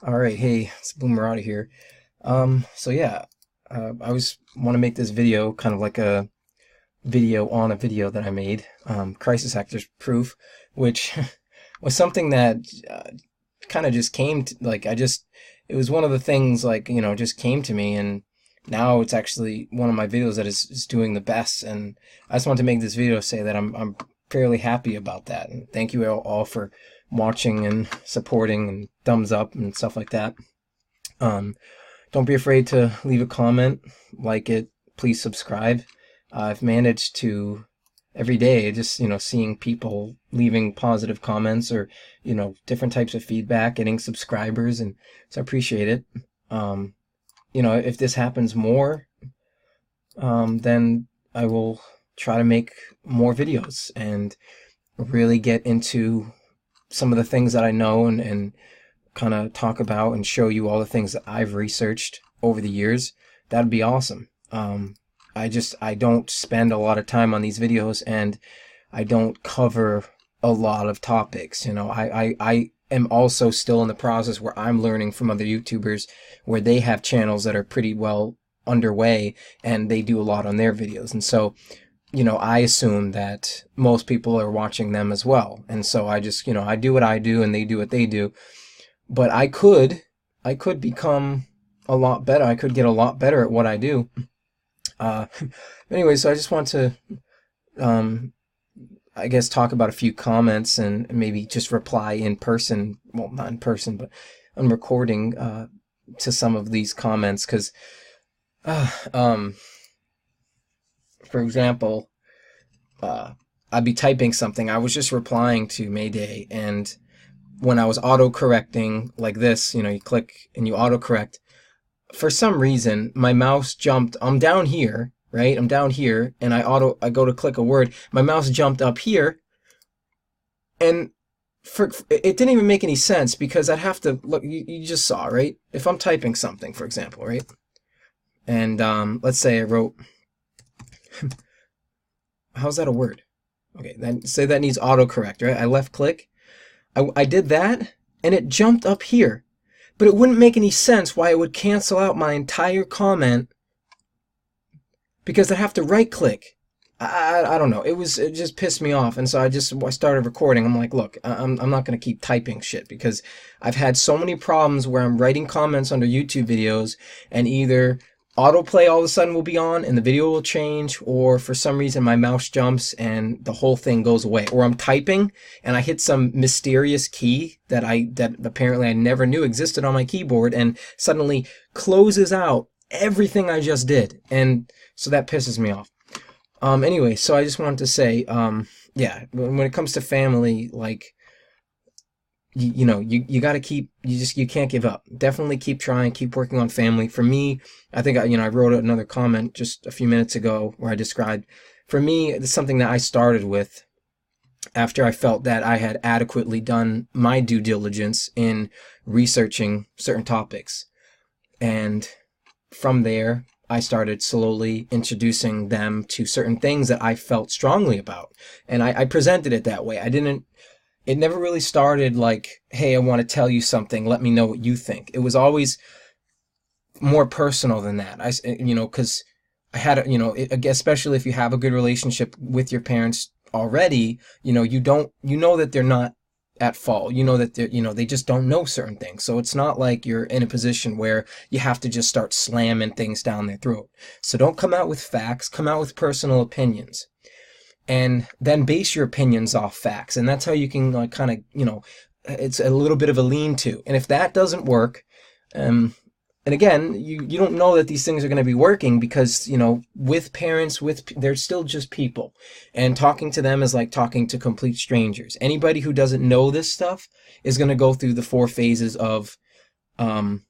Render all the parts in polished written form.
All right, hey, it's Boomerati here. So yeah, I was want to make this video kind of like a video on a video that I made, Crisis Actors Proof, which was something that kind of just came to, it was one of the things just came to me, and now it's actually one of my videos that is doing the best, and I just want to make this video say that I'm fairly happy about that, and thank you all for watching and supporting and thumbs up and stuff like that. Um, don't be afraid to leave a comment, like it, please subscribe. I've managed to every day just, seeing people leaving positive comments or, different types of feedback, getting subscribers, and so I appreciate it. Um, if this happens more, then I will try to make more videos and really get into some of the things that I know and kind of talk about and show you all the things that I've researched over the years. That'd be awesome. I don't spend a lot of time on these videos, and I don't cover a lot of topics. I am also still in the process where I'm learning from other YouTubers where they have channels that are pretty well underway and they do a lot on their videos. And so, I assume that most people are watching them as well. And so I just, I do what I do and they do what they do. But I could become a lot better. I could get a lot better at what I do. Uh, anyway, so I just want to, um, I guess, talk about a few comments and maybe just reply in person. Well, not in person, but on recording to some of these comments. Because, uh, um, for example, I'd be typing something. I was just replying to Mayday, and when I was auto-correcting like this, you click and you autocorrect, for some reason, my mouse jumped. I'm down here, right? I'm down here, and I go to click a word. My mouse jumped up here, and it didn't even make any sense because I'd have to look. You just saw, right? If I'm typing something, for example, right? And let's say I wrote, how's that a word? Okay, then say that needs autocorrect, right? I left click. I did that, and it jumped up here. But it wouldn't make any sense why it would cancel out my entire comment because I'd have to right click. I don't know. It just pissed me off, and so I started recording. I'm like, look, I'm not gonna keep typing shit because I've had so many problems where I'm writing comments under YouTube videos, and either autoplay all of a sudden will be on and the video will change, or for some reason my mouse jumps and the whole thing goes away, or I'm typing and I hit some mysterious key that apparently I never knew existed on my keyboard and suddenly closes out everything I just did, and so that pisses me off. Anyway, so I just wanted to say, yeah, when it comes to family, like, you got to keep, you can't give up. Definitely keep trying, keep working on family. For me, I think I wrote another comment just a few minutes ago where I described, for me, it's something that I started with after I felt that I had adequately done my due diligence in researching certain topics. And from there, I started slowly introducing them to certain things that I felt strongly about. And I presented it that way. It never really started like, hey, I want to tell you something, let me know what you think. It was always more personal than that. Because I had, especially if you have a good relationship with your parents already, you know that they're not at fault. You know that they just don't know certain things. So it's not like you're in a position where you have to just start slamming things down their throat. So don't come out with facts, come out with personal opinions, and then base your opinions off facts. And that's how you can, like, kind of, it's a little bit of a lean-to. And if that doesn't work, and again, you don't know that these things are going to be working because, with parents, they're still just people. And talking to them is like talking to complete strangers. Anybody who doesn't know this stuff is going to go through the 4 phases of kind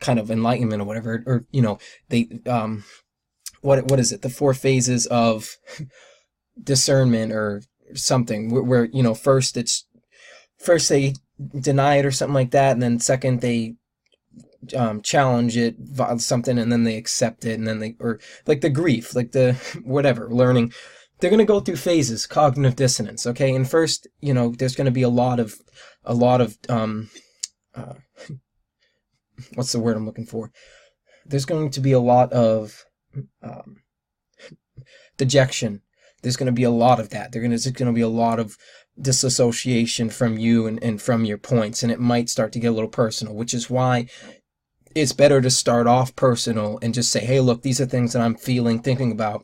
of enlightenment or whatever. Or, they, what is it? The 4 phases of discernment or something where first they deny it or something like that, and then second they challenge it, something, and then they accept it, and then or like the grief, like the whatever learning, they're going to go through phases, cognitive dissonance. Okay, and first, there's going to be a lot of uh, what's the word I'm looking for? There's going to be a lot of um, dejection. There's going to be a lot of that. There's going to be a lot of disassociation from you and from your points, and it might start to get a little personal, which is why it's better to start off personal and just say, hey, look, these are things that I'm feeling, thinking about.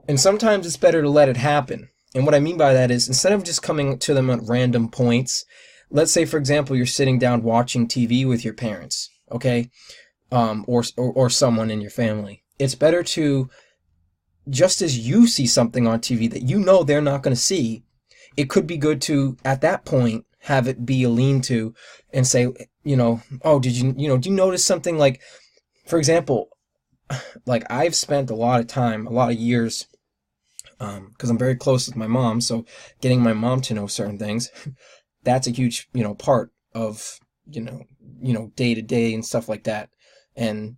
And sometimes it's better to let it happen. And what I mean by that is, instead of just coming to them at random points, let's say, for example, you're sitting down watching TV with your parents, okay? Or someone in your family. It's better to, just as you see something on TV that you know they're not going to see, it could be good to, at that point, have it be a lean-to and say, oh, do you notice something? Like, for example, like I've spent a lot of time, a lot of years, because I'm very close with my mom, so getting my mom to know certain things, that's a huge, part of, day to day and stuff like that. And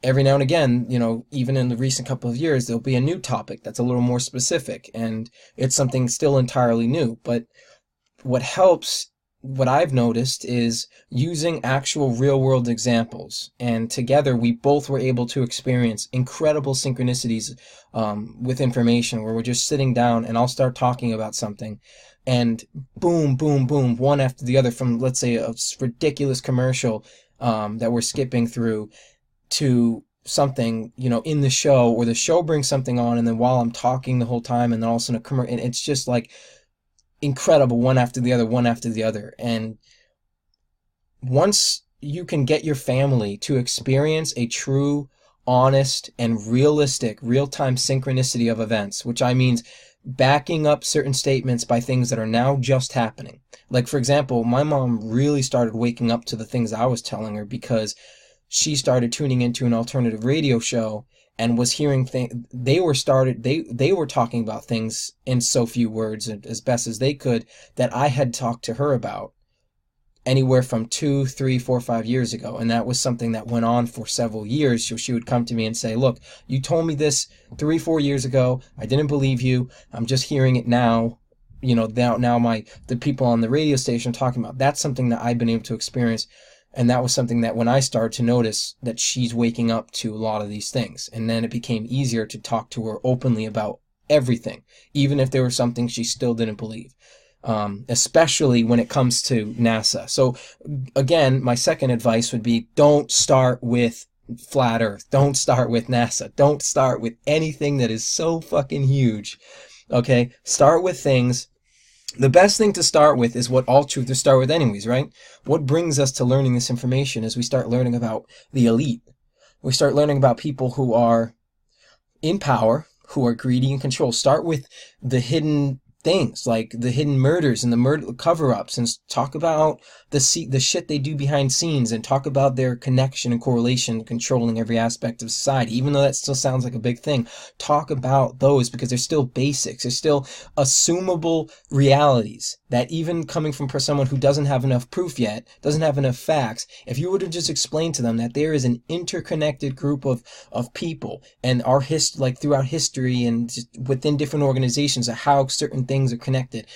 every now and again, even in the recent couple of years, there'll be a new topic that's a little more specific, and it's something still entirely new. But what helps, what I've noticed, is using actual real-world examples. And together, we both were able to experience incredible synchronicities with information, where we're just sitting down, and I'll start talking about something, and boom, boom, boom, one after the other, from, let's say, a ridiculous commercial that we're skipping through, to something, in the show, or the show brings something on, and then while I'm talking the whole time, and then all of a sudden a commercial, and it's just like incredible, one after the other, one after the other. And once you can get your family to experience a true, honest, and realistic real-time synchronicity of events, which I mean backing up certain statements by things that are now just happening. Like, for example, my mom really started waking up to the things I was telling her, because she started tuning into an alternative radio show and was hearing things. They were talking about things in so few words, as best as they could, that I had talked to her about anywhere from 2, 3, 4, 5 years ago. And that was something that went on for several years. So she would come to me and say, look, you told me this 3, 4 years ago. I didn't believe you. I'm just hearing it now. Now the people on the radio station talking about. That's something that I've been able to experience. And that was something that when I started to notice that she's waking up to a lot of these things. And then it became easier to talk to her openly about everything, even if there was something she still didn't believe, especially when it comes to NASA. So again, my second advice would be, don't start with flat Earth. Don't start with NASA. Don't start with anything that is so fucking huge. Okay? Start with things. The best thing to start with is what all truthers start with anyways, right? What brings us to learning this information is we start learning about the elite. We start learning about people who are in power, who are greedy and control. Start with the hidden things, like the hidden murders and the murder cover-ups, and talk about the shit they do behind scenes, and talk about their connection and correlation controlling every aspect of society. Even though that still sounds like a big thing, talk about those, because they're still basics. They're still assumable realities that, even coming from someone who doesn't have enough proof yet, doesn't have enough facts, if you were to just explain to them that there is an interconnected group of people, and our like throughout history and just within different organizations, of how certain things are connected,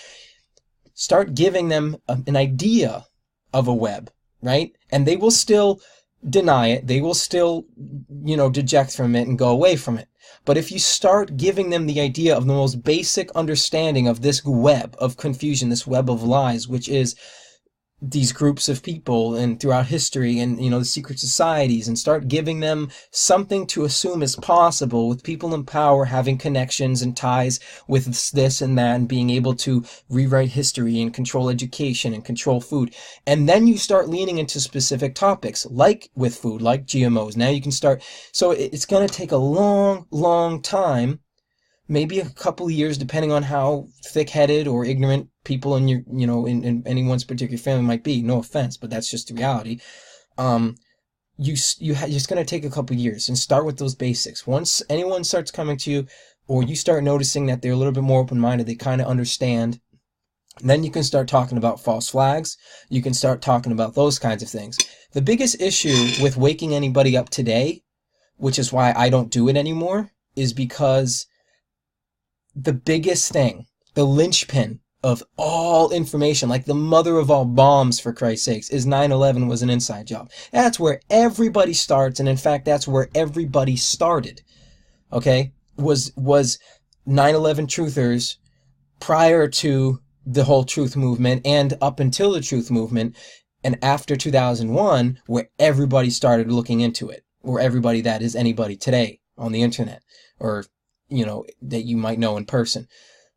start giving them an idea of a web, right? And they will still deny it. They will still, deject from it and go away from it. But if you start giving them the idea of the most basic understanding of this web of confusion, this web of lies, which is these groups of people and throughout history, and the secret societies, and start giving them something to assume is possible, with people in power having connections and ties with this and that, and being able to rewrite history and control education and control food. And then you start leaning into specific topics, like with food, like GMOs. Now you can start. So it's going to take a long time, maybe a couple of years, depending on how thick-headed or ignorant people in your, in anyone's particular family might be. No offense, but that's just the reality. It's going to take a couple of years, and start with those basics. Once anyone starts coming to you, or you start noticing that they're a little bit more open-minded, they kind of understand, then you can start talking about false flags. You can start talking about those kinds of things. The biggest issue with waking anybody up today, which is why I don't do it anymore, is because the biggest thing, the linchpin of all information, like the mother of all bombs, for Christ's sakes, is 9/11 was an inside job. That's where everybody starts, and in fact, that's where everybody started. Okay? Was 9/11 truthers prior to the whole truth movement and up until the truth movement and after 2001, where everybody started looking into it, or everybody that is anybody today on the internet, or, you know, that you might know in person.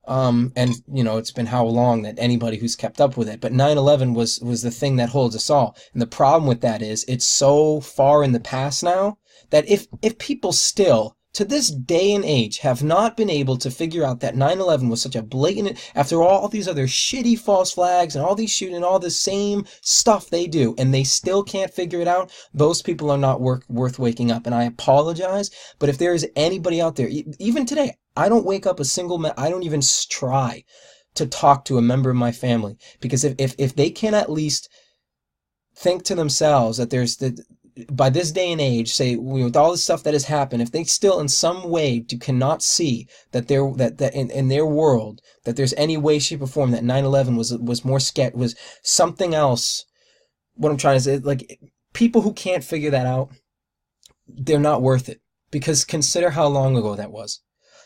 And, you know, it's been how long that anybody who's kept up with it. But 9/11 was the thing that holds us all. And the problem with that is it's so far in the past now that if people still, to this day and age, have not been able to figure out that 9/11 was such a blatant, after all these other shitty false flags and all these shooting and all the same stuff they do, and they still can't figure it out, those people are not worth waking up. And I apologize, but if there is anybody out there, even today, I don't wake up I don't even try to talk to a member of my family, because if they can at least think to themselves that by this day and age, say, with all the stuff that has happened, if they still in some way cannot see that in their world that there's any way, shape, or form that 9/11 was something else. What I'm trying to say, like, people who can't figure that out, they're not worth it. Because consider how long ago that was.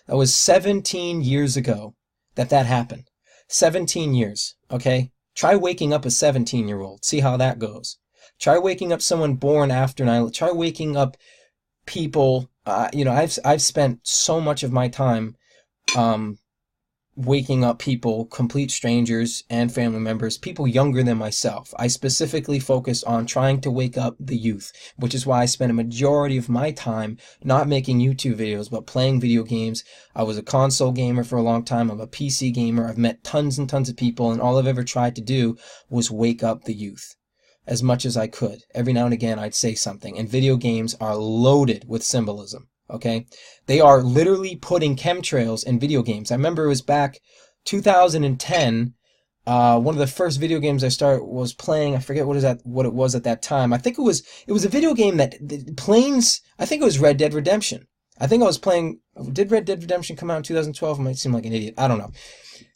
That was 17 years ago that happened. 17 years, okay? Try waking up a 17-year-old. See how that goes. Try waking up someone born after 9/11. Try waking up people. You know, I've spent so much of my time waking up people, complete strangers and family members, people younger than myself. I specifically focus on trying to wake up the youth, which is why I spend a majority of my time not making YouTube videos, but playing video games. I was a console gamer for a long time. I'm a PC gamer. I've met tons and tons of people, and all I've ever tried to do was wake up the youth as much as I could. Every now and again, I'd say something, and video games are loaded with symbolism. Okay, they are literally putting chemtrails in video games. I remember it was back 2010. One of the first video games I was playing. I forget what it was at that time. I think it was a video game that planes. I think it was Red Dead Redemption. I think I was playing. Did Red Dead Redemption come out in 2012? I might seem like an idiot. I don't know.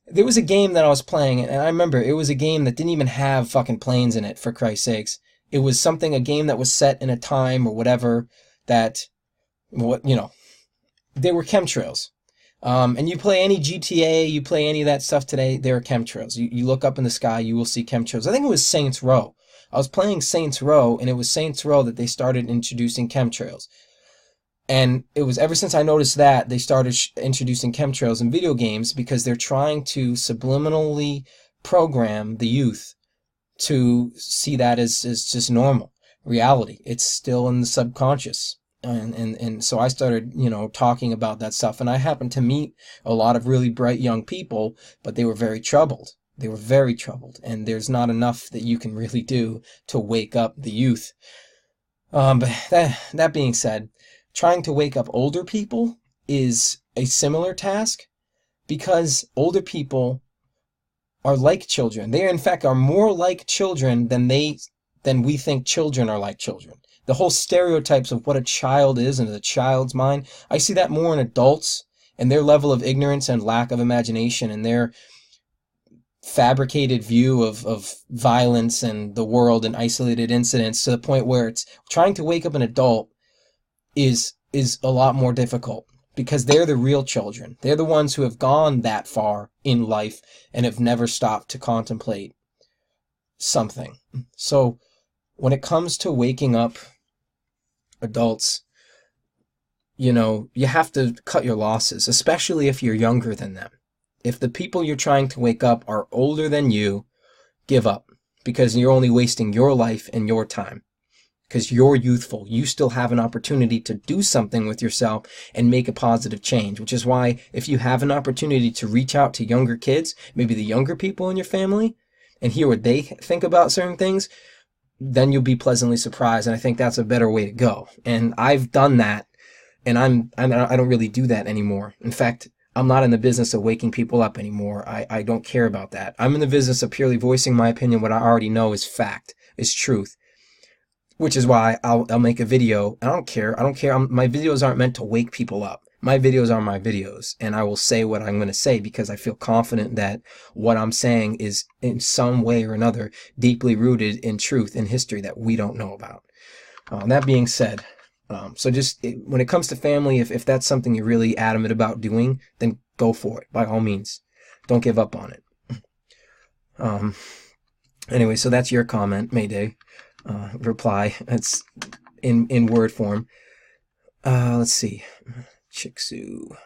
There was a game that I was playing, and I remember it was a game that didn't even have fucking planes in it, for Christ's sakes. It was a game that was set in a time or whatever that, you know, they were chemtrails. And you play any GTA, you play any of that stuff today, there are chemtrails. You look up in the sky, you will see chemtrails. I think it was Saints Row. I was playing Saints Row, and it was Saints Row that they started introducing chemtrails. And it was ever since I noticed that they started introducing chemtrails in video games, because they're trying to subliminally program the youth to see that as just normal reality. It's still in the subconscious. And so I started, you know, talking about that stuff. And I happened to meet a lot of really bright young people, but they were very troubled. They were very troubled. And there's not enough that you can really do to wake up the youth. But that being said, trying to wake up older people is a similar task, because older people are like children. They, in fact, are more like children than we think children are like children. The whole stereotypes of what a child is and the child's mind, I see that more in adults and their level of ignorance and lack of imagination and their fabricated view of violence and the world and isolated incidents, to the point where it's trying to wake up an adult is a lot more difficult, because they're the real children. They're the ones who have gone that far in life and have never stopped to contemplate something. So when it comes to waking up adults, you know, you have to cut your losses, especially if you're younger than them. If the people you're trying to wake up are older than you, give up, because you're only wasting your life and your time. Because you're youthful. You still have an opportunity to do something with yourself and make a positive change, which is why if you have an opportunity to reach out to younger kids, maybe the younger people in your family, and hear what they think about certain things, then you'll be pleasantly surprised. And I think that's a better way to go. And I've done that, and I don't really do that anymore. In fact, I'm not in the business of waking people up anymore. I don't care about that. I'm in the business of purely voicing my opinion. What I already know is fact, is truth. Which is why I'll make a video. I don't care. My videos aren't meant to wake people up. My videos are my videos, and I will say what I'm going to say because I feel confident that what I'm saying is in some way or another deeply rooted in truth in history that we don't know about. That being said, so just when it comes to family, if that's something you're really adamant about doing, then go for it by all means. Don't give up on it. Anyway, so that's your comment, Mayday. Reply. It's in word form. Let's see. Chicxu.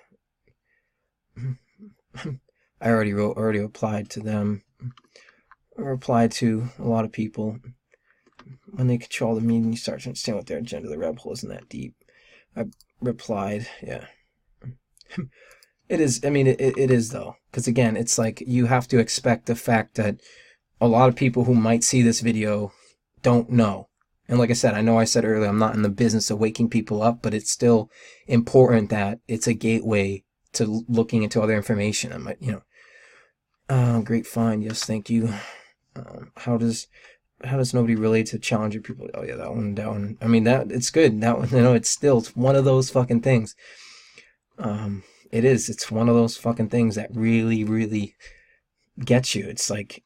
I already replied to them. I replied to a lot of people. When they control the media, you start to understand what their agenda, the rabbit hole isn't that deep. I replied, yeah. It is, I mean, it is though. Because again, it's like you have to expect the fact that a lot of people who might see this video don't know. And like I said, I know I said earlier, I'm not in the business of waking people up, but it's still important that it's a gateway to looking into other information. I might, you know, great find. Yes, thank you. How does nobody relate to Challenger people? Oh yeah, that one. I mean, that it's good. That one, you know, it's one of those fucking things. It is. It's one of those fucking things that really, really gets you. It's like,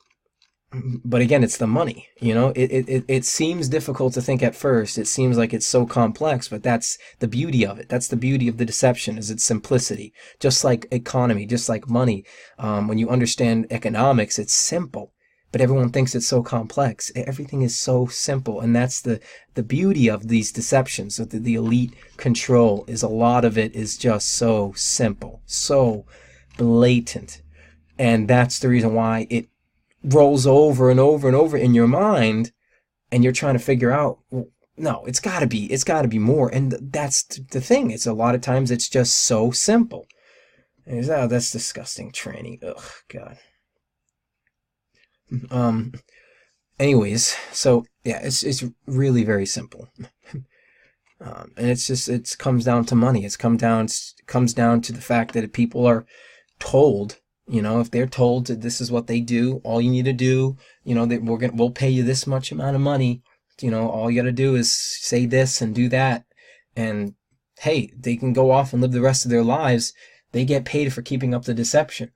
but again, it's the money, you know. It seems difficult to think at first. It seems like it's so complex, but that's the beauty of it. That's the beauty of the deception, is its simplicity. Just like economy, just like money. When you understand economics, it's simple, but everyone thinks it's so complex. Everything is so simple, and that's the beauty of these deceptions. So the elite control is, a lot of it is just so simple, so blatant, and that's the reason why it rolls over and over and over in your mind, and you're trying to figure out, well, no, it's got to be more. And that's the thing. It's a lot of times it's just so simple. And it's, oh, that's disgusting, tranny. Ugh, God. Anyways, so yeah, it's really very simple. And it comes down to money. It comes down to the fact that if people are told, you know, if they're told that this is what they do, all you need to do, you know, that we'll pay you this much amount of money, you know, all you got to do is say this and do that, and hey, they can go off and live the rest of their lives. They get paid for keeping up the deception.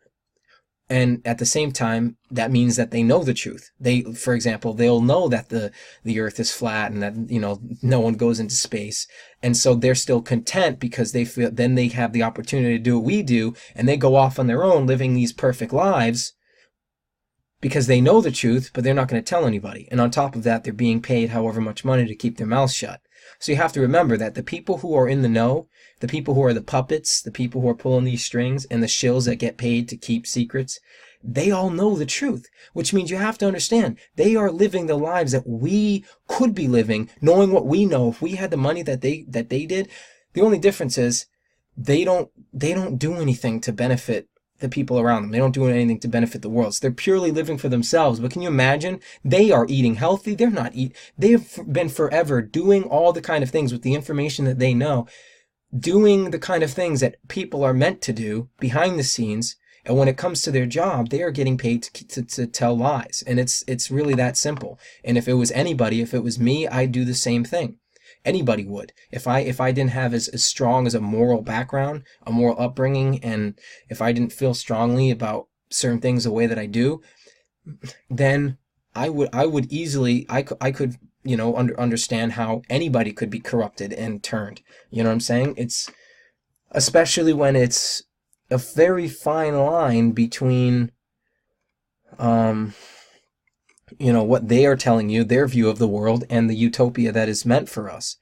And at the same time, that means that they know the truth. For example, they'll know that the earth is flat and that, you know, no one goes into space. And so they're still content because they feel then they have the opportunity to do what we do, and they go off on their own living these perfect lives because they know the truth, but they're not going to tell anybody. And on top of that, they're being paid however much money to keep their mouths shut. So you have to remember that the people who are in the know, the people who are the puppets, the people who are pulling these strings, and the shills that get paid to keep secrets, they all know the truth, which means you have to understand they are living the lives that we could be living, knowing what we know. If we had the money that they did, the only difference is they don't do anything to benefit the people around them. They don't do anything to benefit the world. So they're purely living for themselves. But can you imagine? They are eating healthy. They're not they've been forever doing all the kind of things with the information that they know, doing the kind of things that people are meant to do behind the scenes. And when it comes to their job, they are getting paid to tell lies. And it's really that simple. And if it was anybody, if it was me, I'd do the same thing. Anybody would. If I didn't have as strong as a moral background, a moral upbringing, and if I didn't feel strongly about certain things the way that I do, then I would easily, I could, you know, understand how anybody could be corrupted and turned. You know what I'm saying? It's, especially when it's a very fine line between, you know, what they are telling you, their view of the world, and the utopia that is meant for us.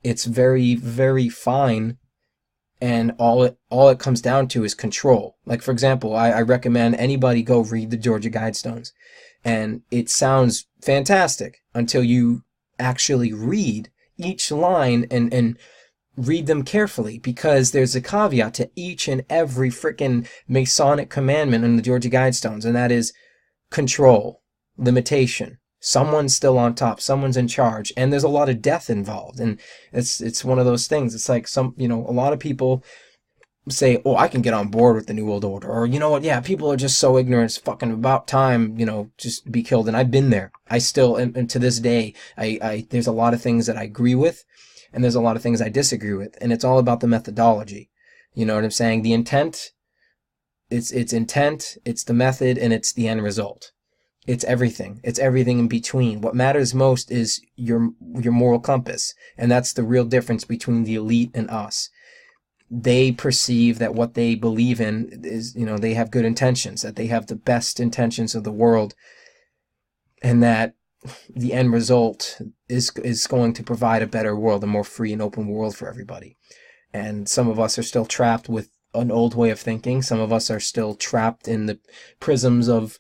It's very, very fine, and all it comes down to is control. Like, for example, I recommend anybody go read the Georgia Guidestones, and it sounds fantastic until you actually read each line and read them carefully, because there's a caveat to each and every freaking Masonic commandment in the Georgia Guidestones, and that is control, limitation. Someone's still on top, someone's in charge, and there's a lot of death involved. And it's one of those things. It's like a lot of people say, oh, I can get on board with the New World Order, or you know what, yeah, people are just so ignorant, it's fucking about time, you know, just be killed. And I've been there. I still, and to this day, I there's a lot of things that I agree with, and there's a lot of things I disagree with, and it's all about the methodology. You know what I'm saying? The intent, it's intent, it's the method, and it's the end result. It's everything. It's everything in between. What matters most is your moral compass, and that's the real difference between the elite and us. They perceive that what they believe in is, you know, they have good intentions, that they have the best intentions of the world, and that the end result is going to provide a better world, a more free and open world for everybody. And some of us are still trapped with an old way of thinking. Some of us are still trapped in the prisms of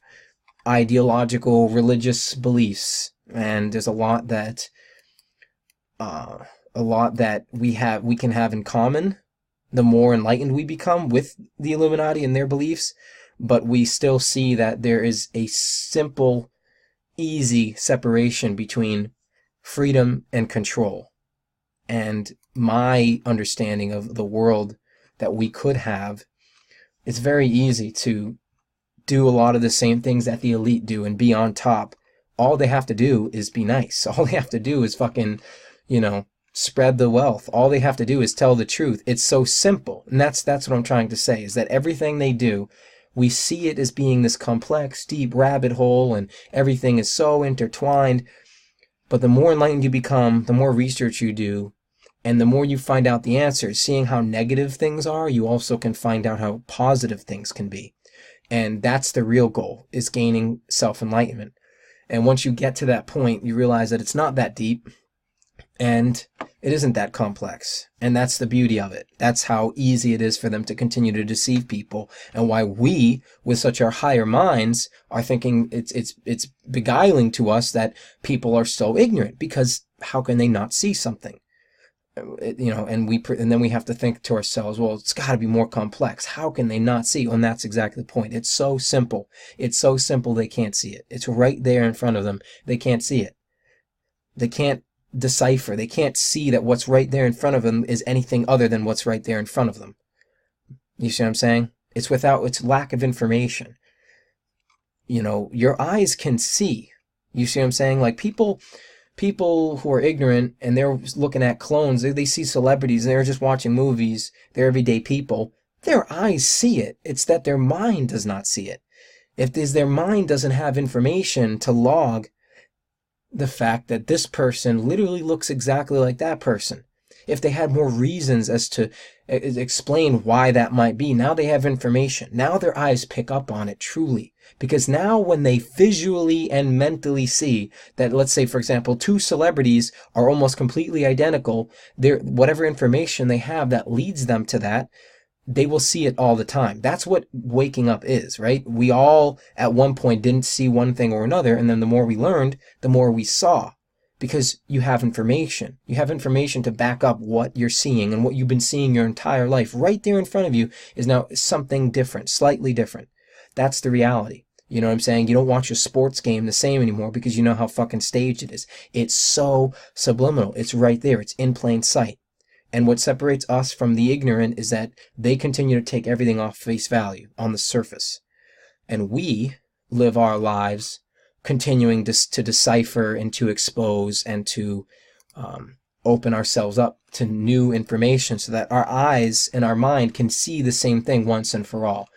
ideological religious beliefs, and there's a lot that we can have in common the more enlightened we become with the Illuminati and their beliefs, but we still see that there is a simple, easy separation between freedom and control. And my understanding of the world that we could have, it's very easy to do a lot of the same things that the elite do and be on top. All they have to do is be nice. All they have to do is fucking, you know, spread the wealth. All they have to do is tell the truth. It's so simple. And that's what I'm trying to say, is that everything they do, we see it as being this complex, deep rabbit hole, and everything is so intertwined. But the more enlightened you become, the more research you do, and the more you find out the answers, seeing how negative things are, you also can find out how positive things can be. And that's the real goal, is gaining self-enlightenment. And once you get to that point, you realize that it's not that deep, and it isn't that complex. And that's the beauty of it. That's how easy it is for them to continue to deceive people, and why we, with such our higher minds, are thinking it's beguiling to us that people are so ignorant, because how can they not see something? You know, and then we have to think to ourselves, well, it's got to be more complex. How can they not see? And that's exactly the point. It's so simple. It's so simple they can't see it. It's right there in front of them. They can't see it. They can't decipher. They can't see that what's right there in front of them is anything other than what's right there in front of them. You see what I'm saying? It's lack of information. You know, your eyes can see. You see what I'm saying? Like people who are ignorant and they're looking at clones, they see celebrities, they're just watching movies, they're everyday people. Their eyes see it. It's that their mind does not see it. If their mind doesn't have information to log the fact that this person literally looks exactly like that person, if they had more reasons as to explain why that might be, now they have information. Now their eyes pick up on it truly. Because now when they visually and mentally see that, let's say, for example, two celebrities are almost completely identical, whatever information they have that leads them to that, they will see it all the time. That's what waking up is, right? We all, at one point, didn't see one thing or another, and then the more we learned, the more we saw. Because you have information. You have information to back up what you're seeing, and what you've been seeing your entire life. Right there in front of you is now something different, slightly different. That's the reality. You know what I'm saying? You don't watch a sports game the same anymore because you know how fucking staged it is. It's so subliminal. It's right there. It's in plain sight. And what separates us from the ignorant is that they continue to take everything off face value, on the surface. And we live our lives continuing to decipher and to expose and to open ourselves up to new information so that our eyes and our mind can see the same thing once and for all.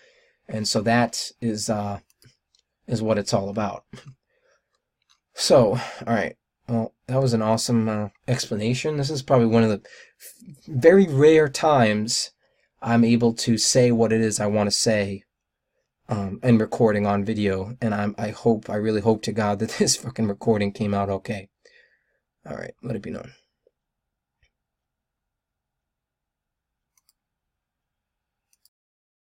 And so that is what it's all about. So, all right. Well, that was an awesome explanation. This is probably one of the very rare times I'm able to say what it is I want to say and recording on video. And I really hope to God that this fucking recording came out okay. All right, let it be known.